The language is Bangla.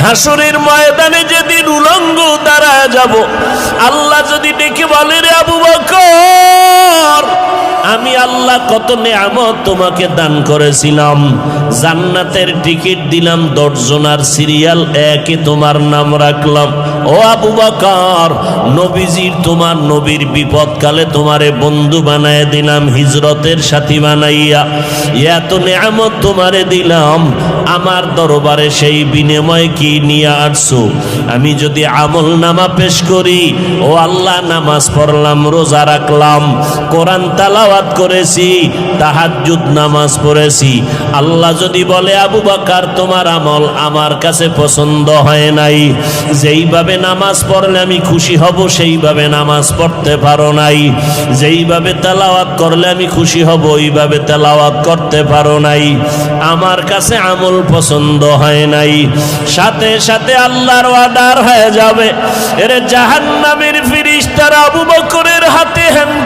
হাসরের ময়দানে যেদিন উলঙ্গ দাঁড়ায় যাব, আল্লাহ যদি ডেকে বলে, রে আবু বকর, আমি আল্লাহ কত নেয়ামত তোমাকে দান করেছিলাম, জান্নাতের টিকিট দিলাম 10 জনার সিরিয়াল 1-এ তোমার নাম রাখলাম। ও আবু বকর, নবীজির তোমার নবীর বিপদকালে তোমারে বন্ধু বানায় দিলাম, হিজরতের সাথী বানাইয়া এত নেয়ামত তোমারে দিলাম, আমার দরবারে সেই বিনিময় কি নিয়ে আসছো? আমি যদি আমল নামা পেশ করি, ও আল্লাহ নামাজ পড়লাম, রোজা রাখলাম, কোরআন তালাওয়াত করেছি, তাহাজ্জুদ নামাজ পড়েছি, আল্লাহ যদি বলে আবু বকর তোমার আমল আমার কাছে পছন্দ হয় নাই, যেইভাবে নামাজ পড়লে আমি খুশি হব সেইভাবে নামাজ পড়তে পারো নাই, যেইভাবে তেলাওয়াত করলে আমি খুশি হব ওইভাবে তেলাওয়াত করতে পারো নাই, আমার কাছে আমল পছন্দ হয় নাই, সাথে সাথে আল্লাহর অর্ডার হয়ে যাবে, এর জাহান্নামের ফেরেশতারা আবু বকরের হাতে হ্যান্ড